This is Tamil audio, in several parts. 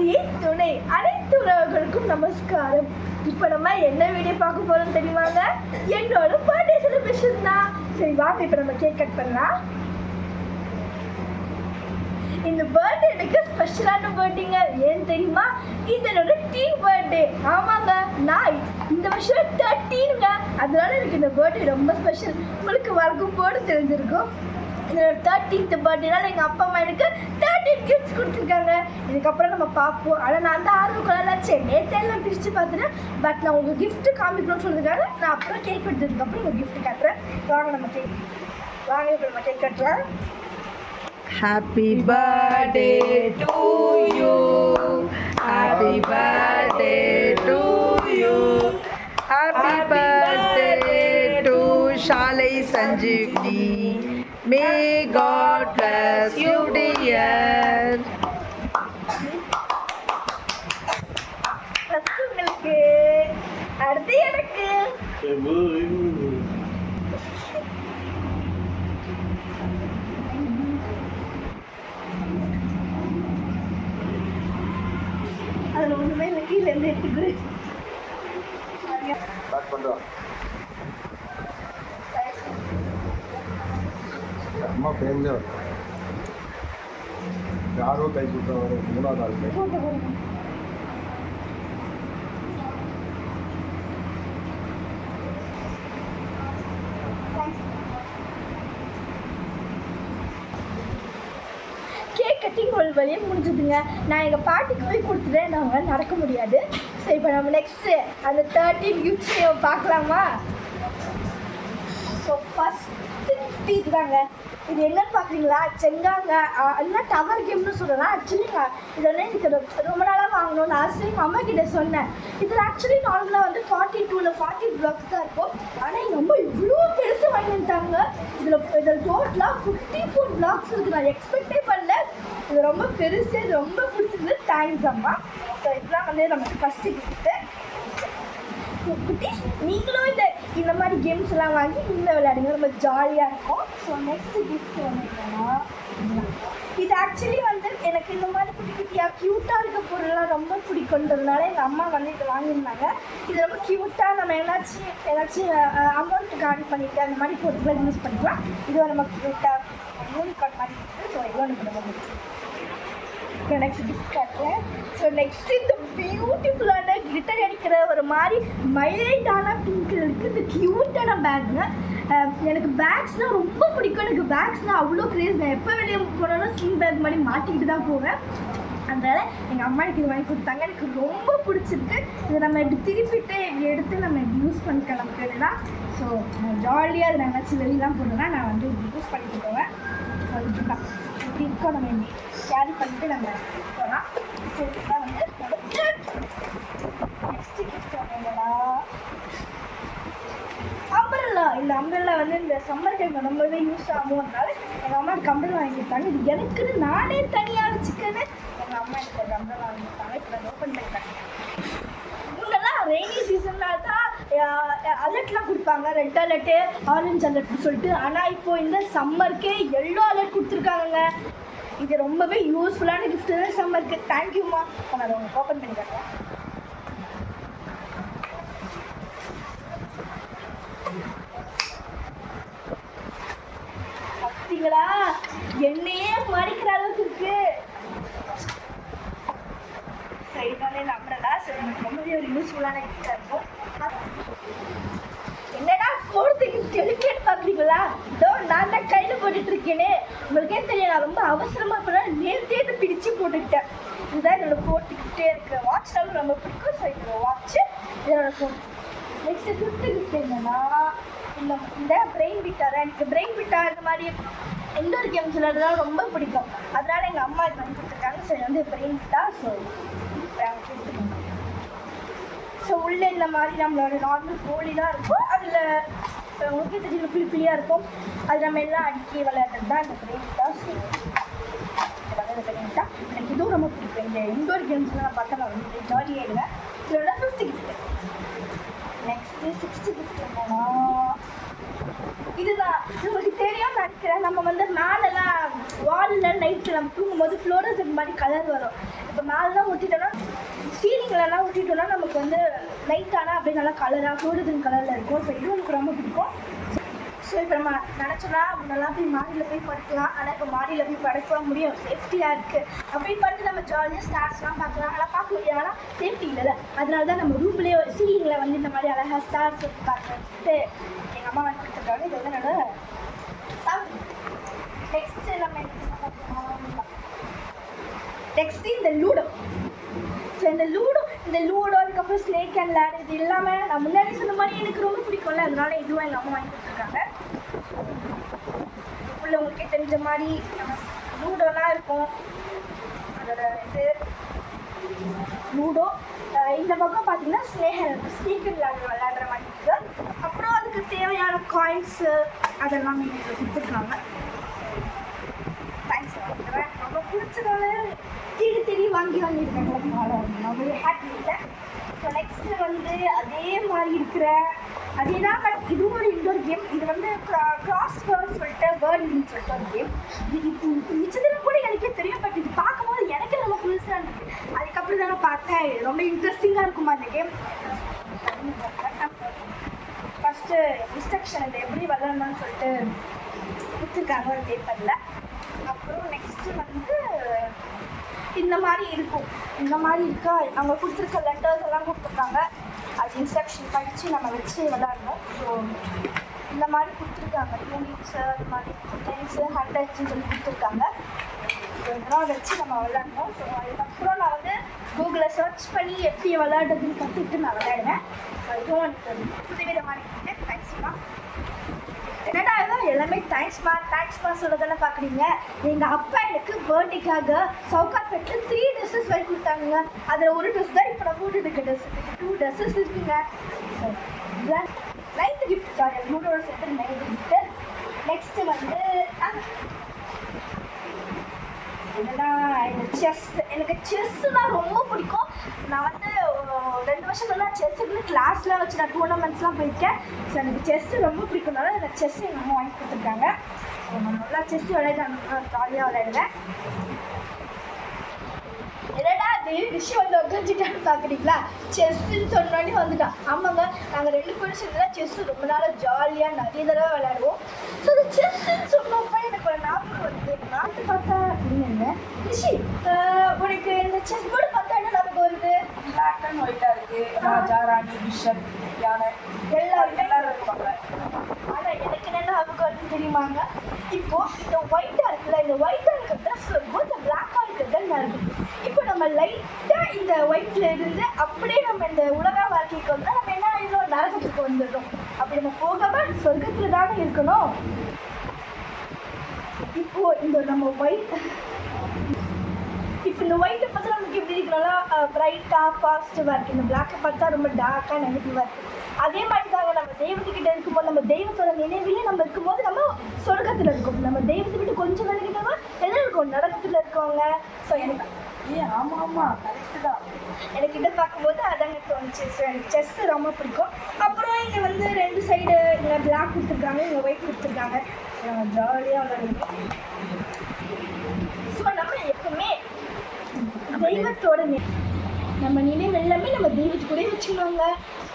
தாயே துணை. அனைத்து உறவுகளுக்கும் நமஸ்காரம். இப்போ நம்ம என்ன வீடியோ பார்க்க போறோம் தெரியுமாங்க? என்னோட பர்த்டே செலிப்ரேஷன் தான். சரி வாங்க இப்போ நம்ம கேக் கட் பண்ணலாம். இந்த பர்த்டே எனக்கு ஸ்பெஷலான பர்த்டேங்க. ஏன் தெரியுமா? இது என்னோட டீன் பர்த்டே. ஆமாங்க, நான் இந்த வருஷம் 13ங்க. அதனால எனக்கு இந்த பர்த்டே ரொம்ப ஸ்பெஷல். உங்களுக்கு வழக்கம் போட தெரிஞ்சிருக்கும். என்னோட 13th பர்த்டேனால எங்கள் அப்பா அம்மா எனக்கு 13 கிஃப்ட்ஸ் கொடுத்துருக்காங்க. இதுக்கப்புறம் நம்ம பார்ப்போம். ஆனால் நான் அந்த ஆர்வக்குள்ளாச்சு நேற்றெல்லாம் பிரித்து பார்த்துட்டேன். பட் நான் உங்களுக்கு கிஃப்ட்டு காமிக்கணும்னு சொல்லியிருக்காங்க. நான் அப்புறம் கேக் வெட்டதுக்கப்புறம் உங்களுக்கு கிஃப்ட் காட்டுறேன். வாங்க நம்ம கேக் கட்டுறேன். Happy birthday to you. Happy birthday to you. Happy birthday to Shalai Sanjeevni. May God bless you, dear. First உங்களுக்கு, அடுத்து எனக்கு. அதில் ஒன்றுமே இல்லை, கீழே இருந்து எடுத்துக்கிடு. அம்மா ஃபேமிலியே வரும். யாரோ கை கொடுத்தா வரும். மூணாவது ஆள் கேக் கட்டிங் ஒரு வழியே முடிஞ்சதுங்க. நான் எங்கள் பாட்டிக்கு போய் கொடுத்துட்டேன். நாங்கள் நடக்க முடியாது. சரி இப்போ நம்ம நெக்ஸ்ட்டு அந்த 13 கிஃப்ட்ஸையும் பார்க்கலாமா? ஸோ ஃபஸ்ட்டு கிஃப்ட் இதுதாங்க. இது என்னன்னு பார்க்குறீங்களா? செங்காங்க என்ன டவர் கேம்னு சொல்லலாம். ஆக்சுவலிங்க இது வந்து எனக்கு ரொம்ப நாளாக வாங்கணும்னு ஆசை. எங்கள் அம்மா கிட்டே சொன்னேன். இதில் ஆக்சுவலி நார்மலாக வந்து 42 40 பிளாக்ஸ் தான் இருக்கும். ஆனால் எங்கள் அம்மா இவ்வளோ பெருசு வாங்கிட்டாங்க. இதில் டோட்டலாக 54 பிளாக்ஸ் இருக்குது. நான் எக்ஸ்பெக்டே பண்ணல. இது ரொம்ப பெருசு. இது ரொம்ப பிடிச்சிருந்து. தேங்க்ஸ் அம்மா. ஸோ இதுதான் வந்து நமக்கு ஃபஸ்ட்டு கிஃப்ட்டு. குட்டீஸ், நீங்களும் இந்த மாதிரி கேம்ஸ் எல்லாம் வாங்கி நீங்களும் விளையாடுங்க. ரொம்ப ஜாலியாக இருக்கும். ஸோ நெக்ஸ்ட் கிஃப்ட் வந்து என்னன்னா, இது ஆக்சுவலி வந்து எனக்கு இந்த மாதிரி குட்டி குட்டியாக க்யூட்டாக இருக்க பொருள்லாம் ரொம்ப பிடிக்குன்றதுனால எங்கள் அம்மா வந்து இதை வாங்கியிருந்தாங்க. இது ரொம்ப க்யூட்டாக நம்ம ஏதாச்சும் அமௌண்ட்டுக்கு ஆட் பண்ணிவிட்டு அந்த மாதிரி பொருட்களை யூஸ் பண்ணிக்கலாம். இது நம்ம க்யூட்டாக யூனிகார்ட் மாதிரி இருக்குது. ஸோ இது எனக்கு ரொம்ப பிடிச்சி. நெக்ஸ்ட் கிஃப்ட் காட்டுறேன். ஸோ நெக்ஸ்ட் இந்த பியூட்டிஃபுல்லான கிளிட்டர் அடிக்கிற ஒரு மாதிரி மைல்டான பிங்க் இருக்குது. இந்த க்யூட்டான பேக்குங்க. எனக்கு பேக்ஸ்னால் ரொம்ப பிடிக்கும். எனக்கு பேக்ஸ்னால் அவ்வளோ க்ரேஸ். நான் எப்போ வெளியே போனாலும் ஸ்லிங் பேக் மாதிரி மாட்டிக்கிட்டு தான் போவேன். அதனால் எங்கள் அம்மா எனக்கு இது வாங்கி கொடுத்தாங்க. எனக்கு ரொம்ப பிடிச்சிருக்கு. இதை நம்ம இப்படி திருப்பிட்டு இப்படி எடுத்து நம்ம இப்படி யூஸ் பண்ணிக்கலாம் தான். ஸோ நான் ஜாலியாக அதை நினச்சி வெளியெலாம் போனேன்னா நான் வந்து இப்படி யூஸ் பண்ணிட்டு போவேன். ஸோ இதுதான் இப்படி இருக்கோம். நம்ம இப்படி கேரி பண்ணிட்டு நம்ம போகலாம். ஸோ இதுதான் வந்து நெக்ஸ்ட் கிஃப்ட் என்னன்னா அம்பரல்லா. இந்த அம்பரல்லா வந்து இந்த சம்மர் டைமில் ரொம்பவே யூஸ் ஆகும். அதனால எங்கள் அம்மா எனக்கு அம்பரல்லா வாங்கி கொடுத்தாங்க. இது எனக்குன்னு நானே தனியாக வச்சுக்கன்னு எங்கள் அம்மா எனக்கு ஒரு அம்பரல்லா வாங்கி கொடுத்தாங்க. இப்போ நான் ஓப்பன் பண்ணிட்டேன். முன்னெல்லாம் ரெய்னி சீசனில் தான் அலர்ட்லாம் கொடுப்பாங்க. ரெட் அலர்ட்டு, ஆரஞ்சு அலர்ட்னு சொல்லிட்டு. ஆனால் இப்போது இந்த சம்மருக்கே எல்லோ அலர்ட் கொடுத்துருக்காங்க. இது ரொம்பவே யூஸ்ஃபுல்லான கிஃப்ட் தான் சம்மருக்கு. தேங்க்யூம்மா. நான் அதை உங்களுக்கு ஓப்பன் பண்ணி காட்டுறேன். பார்த்தீங்களா? என்னையே மடிக்கிற அளவுக்கு இருக்கு. சரிதானே நம்புறதா? சரி, எனக்கு ரொம்பவே ஒரு யூஸ்ஃபுல்லான கிஃப்டாக இருக்கும். என்னடா ஃபோர்த்து கிஃப்ட் எடுக்கேன்னு பார்க்குறீங்களா? இதோ நான் தான் கையில் போட்டுட்ருக்கேனே. உங்களுக்கே தெரியும், நான் ரொம்ப அவசரமாக போனால் நேர்த்தே இதை பிடிச்சி போட்டுக்கிட்டேன். இதுதான் என்னோடய ஃபோர்த்து கிஃப்டே இருக்குது. வாட்ச்னாலும் ரொம்ப பிடிக்கும். ஸோ இதோட வாட்ச்சு என்னோட ஃபோன். நெக்ஸ்ட்டு ஃபிஃப்த்து கிஃப்ட் என்னன்னா, இந்த பிரெயின் பிட்டார். எனக்கு பிரெயின் பிட்டார் இந்த மாதிரி இன்டோர் கேம்ஸ் விளையாடுறதுலாம் ரொம்ப பிடிக்கும். அதனால் எங்கள் அம்மா இது வாங்கி கொடுத்துருக்காங்க. ஸோ இது வந்து பிரெயின் பிட்டார். ஸோ கொடுத்துருக்காங்க. ஸோ உள்ளே இந்த மாதிரி நம்மளோட நார்மல் கோழி தான் இருக்கும். அதில் உங்களுக்கே தெரியும் பிளிப்பிளியாக இருக்கும். அது நம்ம எல்லாம் அடிக்கி விளையாடுறது தான் இந்த பிரெயின் பிட்டார். ஸோ எனக்கு இதுவும் ரொம்ப பிடிக்கும். இந்த இன்டோர் கேம்ஸ்லாம் பார்த்தா நான் ரொம்ப ஜாலியாகிடுவேன். இதோட 5th gift. Next 6th gift என்னன்னா, இதுதான் உங்களுக்கு தெரியும் நினைக்கிறேன். நம்ம வந்து மேலெல்லாம் வாலில் நைட்டில் நம்ம தூங்கும்போது ஃப்ளோரசன்ட் மாதிரி கலர் வரும். இப்போ மேலாம் ஒட்டிட்டோன்னா சீலிங்லலாம் ஒட்டிட்டோன்னா நமக்கு வந்து லைட் ஆனால் அப்படியே நல்லா கலராக ஃப்ளோரசன் கலரில் இருக்கும். ஸோ இது எனக்கு ரொம்ப பிடிக்கும். ஸோ இப்போ நம்ம நினச்சோன்னா முன்னெல்லாம் போய் மாடியில் போய் படுக்கலாம். ஆனால் இப்போ மாடியில் போய் படுக்க முடியும், சேஃப்டியாக இருக்குது. அப்படி படுத்து நம்ம ஜாலியாக ஸ்டார்ஸ்லாம் பார்க்கலாம். ஆனால் பார்க்க முடியும், ஆனால் சேஃப்டி இல்லைல்ல. அதனால தான் நம்ம ரூம்லேயே சீலிங்கில் வந்து இந்த மாதிரி அழகாக ஸ்டார்ஸ் பார்த்துட்டு எங்கள் அம்மா வாங்கி கொடுத்துருக்காங்க. இது வந்து என்னோட நெக்ஸ்ட்டு நம்ம நெக்ஸ்ட்டு இந்த லூடோ. ஸோ இந்த லூடோ அதுக்கப்புறம் ஸ்னேக் அண்ட் லேட் இது எல்லாமே நான் முன்னாடி சொன்ன மாதிரி எனக்கு ரொம்ப பிடிக்கும்ல. அதனால இதுவும் எங்கள் அம்மா வாங்கி கொடுத்துருக்காங்க. உள்ள உங்களுக்கே தெரிஞ்ச மாதிரி லூடோலாம் இருக்கும். அதோட இது லூடோ. இந்த பக்கம் பார்த்தீங்கன்னா ஸ்னேக் அண்ட் லேட் விளையாடுற மாதிரி இருக்குது. அப்புறம் அதுக்கு தேவையான காயின்ஸு அதெல்லாம் எங்களுக்கு கொடுத்துருக்காங்க. தேங்க்ஸ் வாங்குறேன். ரொம்ப பிடிச்சதால தேடி வாங்கியிருக்காங்க. ரொம்ப ஹாப்பி இல்லை. ஸோ நெக்ஸ்ட்டு வந்து அதே மாதிரி இருக்கிற அதே தான், பட் இதுவும் ஒரு இன்டோர் கேம். இது வந்து கிராஸ் வேர்ட் சொல்லிட்டு வேர்ல்டுன்னு சொல்லிட்டு ஒரு கேம். இது மிச்சத்தில் கூட எனக்கே தெரியும், பட் இது பார்க்கும்போது எனக்கே ரொம்ப புதுசாக இருந்துச்சு. அதுக்கப்புறம் தானே பார்த்தேன், ரொம்ப இன்ட்ரெஸ்டிங்காக இருக்குமா அந்த கேம். ஃபஸ்ட்டு இன்ஸ்ட்ரக்ஷன் இதை எப்படி விளையாடணும்னு சொல்லிட்டு கொடுத்துருக்காங்க ஒரு பேப்பரில். அப்புறம் நெக்ஸ்ட்டு வந்து இந்த மாதிரி இருக்கும். இந்த மாதிரி இருக்கா அவங்க கொடுத்துருக்க லெட்டர்ஸ் எல்லாம் கொடுத்துருக்காங்க. அது இன்ஸ்ட்ரக்ஷன் படித்து நம்ம வச்சு விளையாடணும். ஸோ இந்த மாதிரி கொடுத்துருக்காங்க. யூனிட்ஸு அது மாதிரி டென்ஸு 100ன்னு சொல்லி கொடுத்துருக்காங்க. ஸோ இதெல்லாம் வச்சு நம்ம விளையாடணும். ஸோ அதுக்கப்புறம் நான் வந்து கூகுளில் சர்ச் பண்ணி எப்படி விளையாடுறதுன்னு கற்றுக்கிட்டு நான் விளையாடுவேன். ஸோ இதுவும் எனக்கு புதுவிதமான தேங்க்ஸ்மா. என்னடா எல்லாமே தேங்க்ஸ்மா சொல்லதானே பார்க்குறீங்க. எங்கள் அப்பா எனக்கு பர்த்டேக்காக சவுகார்பேட்டில் 3 ட்ரெஸ்ஸஸ் வாங்கி கொடுத்தாங்க. அதில் ஒரு ட்ரெஸ் தான் இப்போ நான் போட்டுருக்க ட்ரெஸ். 2 ட்ரெஸ்ஸஸ் இருக்குங்க. ஸோ 9th கிஃப்ட் சாரி மூணோட சேர்த்து 9th கிஃப்ட்டு. நெக்ஸ்ட்டு வந்து என்னன்னா எனக்கு செஸ்ஸுனால் ரொம்ப பிடிக்கும். நான் வந்து 2 வருஷத்துல செஸ்ஸுக்குன்னு கிளாஸில் வச்சு நான் டூர்னமெண்ட்ஸ்லாம் போயிருக்கேன். ஸோ எனக்கு செஸ்ஸு ரொம்ப பிடிக்கும்னால எனக்கு செஸ் எங்கள் அம்மா வாங்கி கொடுத்துருக்காங்க. ஸோ நான் நல்லா செஸ் விளையாடுறேன், ஜாலியாக விளையாடுவேன். என்னடா அது விஷயம் வந்து உட்காந்துட்டான்னு பார்க்குறீங்களா? செஸ்ஸுன்னு சொன்னோடனே வந்துட்டான். ஆமாங்க, நாங்கள் 2 பேரும் சேர்ந்து செஸ்ஸு ரொம்ப நாளாக ஜாலியாக நிறைய தடவை விளையாடுவோம். ஸோ அது செஸ்ஸுன்னு சொன்னப்போ எனக்கு ஒரு ஞாபகம் வருது. நாட்டு பார்த்தா அப்படின்னு ரிஷி, உனக்கு இந்த செஸ் போர்டு பார்த்தா என்ன ஞாபகம் வருது? பிளாக் அண்ட் ஒயிட்டாக இருக்குது. ராஜா, ராணி, பிஷப், யானை எல்லாரும் இருப்பாங்க. ஆனால் எனக்கு என்ன ஞாபகம் வருதுன்னு தெரியுமாங்க? இப்போது இந்த ஒயிட்டாக இருக்குல்ல, இந்த ஒயிட்டாக இருக்கிறது தான் சொர்க்கம், இந்த பிளாக்காக இருக்கிறது தான் நரகம். இப்போ நம்ம லைட்டாக இந்த ஒயிட்டில் இருந்து அப்படியே நம்ம இந்த உலக வாழ்க்கைக்கு வந்தால் நம்ம என்ன ஆகிடும்? நரகத்துக்கு வந்துடுறோம். அப்படி நம்ம போகாமல் சொர்க்கத்தில் தானே இருக்கணும். இப்போது இந்த நம்ம இப்போ இந்த ஒயிட்டை பார்த்தா நமக்கு எப்படி இருக்கணும்னா ப்ரைட்டாக பாசிட்டிவாக இருக்குது. இந்த பிளாக்கை பார்த்தா ரொம்ப டார்க்காக நெகட்டிவாக இருக்குது. அதே மாதிரி தாங்க நம்ம தெய்வத்துக்கிட்ட இருக்கும்போது, நம்ம தெய்வத்தோட நினைவிலே நம்ம இருக்கும்போது நம்ம சொர்க்கத்தில் இருக்கோம். நம்ம தெய்வத்தை விட்டு கொஞ்சம் விலகிட்டோம்னா எதில் இருக்கோம்? நரகத்தில் இருக்கவங்க. ஸோ எனக்கு ஆமாம் கரெக்டு தான். எனக்கு இதை பார்க்கும்போது அதாங்க தோணுச்சு. ஸோ எனக்கு செஸ்ஸு ரொம்ப பிடிக்கும். அப்புறம் இங்கே வந்து 2 சைடு இங்கே பிளாக் கொடுத்துருக்காங்க, இங்கே ஒயிட் கொடுத்துருக்காங்க. நம்ம ஜாலியாக விளையாடுவோம். ஸோ நம்ம எப்பவுமே தெய்வத்தோட நம்ம நினைவு எல்லாமே நம்ம தெய்வத்துக்கூட வச்சுக்கணுங்க.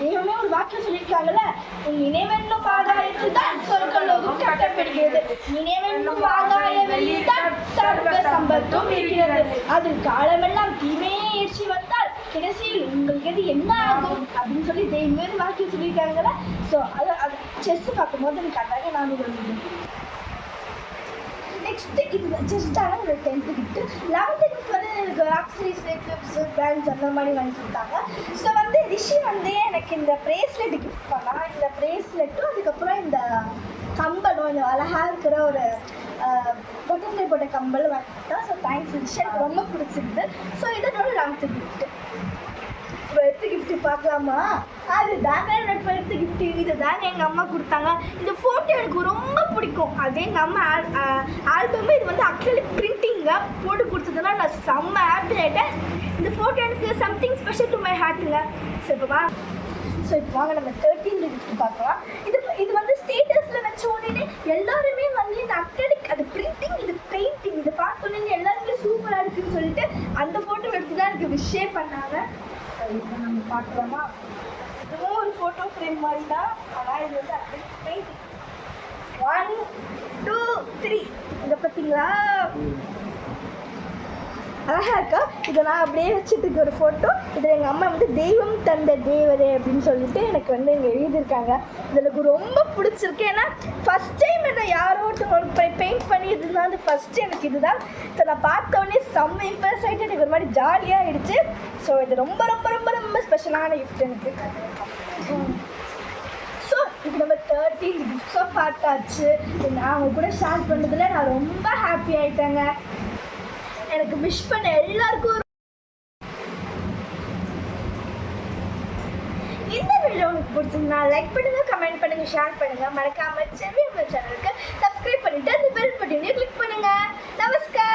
தெய்வமே ஒரு வாக்கியம் சொல்லியிருக்காங்கல்ல, உன் நினைவென்னும் ஆதாயத்தில் தான் சொர்க்கலோகம் கட்டப்படுகிறது. நினைவென்னும் ஆதாய வெளியில் தான் சர்வ சம்பத்தும் இருக்கிறது. அது காலமெல்லாம் தீமையே ஏற்றி வந்தால் கடைசியில் உங்களுக்கு எது என்ன ஆகும் அப்படின்னு சொல்லி தெய்வமே ஒரு வாக்கியம் சொல்லியிருக்காங்கல்ல. ஸோ அது செஸ் பார்க்கும்போது எனக்கு அதாக நான் நெக்ஸ்ட்டு இது ஜஸ்ட்டான ஒரு 10th கிஃப்ட்டு. 11th கிஃப்ட் வந்து எனக்கு ஆக்சரிஸு, கிளிப்ஸு, பேண்ட்ஸ் அந்த மாதிரி வாங்கி கொடுத்தாங்க. ஸோ வந்து ரிஷி வந்து எனக்கு இந்த ப்ரேஸ்லெட் கிஃப்ட் பண்ணால், இந்த ப்ரேஸ்லெட்டும் அதுக்கப்புறம் இந்த கம்பலும், இந்த அழகாக இருக்கிற ஒரு பட்டர்ஃப்ளை போட்ட கம்பல் வாங்கி கொடுத்தேன். ஸோ தேங்க்ஸ் ரிஷி, எனக்கு ரொம்ப பிடிச்சிருந்து. ஸோ இதனோட 11th கிஃப்ட்டு. 12th கிஃப்ட்டு பார்க்கலாமா? அது தாங்க என்னோட 12th கிஃப்ட்டு. இது தாங்க எங்கள் அம்மா கொடுத்தாங்க. இந்த ஃபோட்டோ எனக்கு ரொம்ப பிடிக்கும். அது எங்கள் அம்மா ஆல்பம். இது வந்து அக்ரிலிக் பிரிண்டிங்க போட்டு கொடுத்ததுன்னா நான் செம்ம ஹாப்பி ஆகிட்டேன். இந்த ஃபோட்டோ எனக்கு சம்திங் ஸ்பெஷல் டு மை ஹார்ட்டுங்க. ஸோ இப்போ வாங்க நம்ம 13th கிஃப்ட் பார்க்கலாம். இது வந்து ஸ்டேட்டஸில் வச்ச உடனே எல்லாருமே வந்து இந்த அக்ரிலிக், அது பிரிண்டிங், இது பெயிண்டிங், இது பார்த்தோன்னே எல்லாருமே சூப்பராக இருக்குன்னு சொல்லிட்டு அந்த ஃபோட்டோ எடுத்து எனக்கு விஷே பண்ணாங்க. சரி இப்போ நம்ம பார்க்கலாமா? இதுவும் ஒரு ஃபோட்டோ ஃப்ரேம் மாதிரி தான், ஆனால் இது வந்து அப்படியே பெயிண்டிங். 1 2 3 இதை பார்த்தீங்களா? அழகா இருக்கா? இதை நான் அப்படியே வச்சுட்டு இருக்க ஒரு ஃபோட்டோ. இதில் எங்கள் அம்மா வந்து தெய்வம் தந்த தேவதே அப்படின்னு சொல்லிட்டு எனக்கு வந்து இங்கே எழுதியிருக்காங்க. இது எனக்கு ரொம்ப பிடிச்சிருக்கு. ஏன்னா ஃபஸ்ட் டைம் என்ன யாரோ ஒருத்தவங்க பெயிண்ட் பண்ணி இதுதான் வந்து ஃபஸ்ட்டு எனக்கு இதுதான். ஸோ நான் பார்த்தோன்னே செம்ம இம்ப்ரெஸ் ஆகிட்டு எனக்கு ஒரு மாதிரி ஜாலியாக ஆகிடுச்சு. ஸோ இது ரொம்ப ரொம்ப ரொம்ப ரொம்ப ஸ்பெஷலான கிஃப்ட் எனக்கு. ஸோ இப்போ நம்ம 13 கிஃப்ட்ஸாக பார்த்தாச்சு. நான் அவங்க கூட ஷேர் பண்ணதில் நான் ரொம்ப ஹாப்பி ஆகிட்டேங்க. எனக்கு விஷ் பண்ண எல்லாருக்கும் இந்த வீடியோ உங்களுக்கு பிடிச்சிருந்தா லைக் பண்ணுங்க, கமெண்ட் பண்ணுங்க, ஷேர் பண்ணுங்க. மறக்காம செவி சேனலுக்கு சப்ஸ்கிரைப் பண்ணிட்டு அந்த பெல் பட்டனையும் கிளிக் பண்ணுங்க. நமஸ்கார்.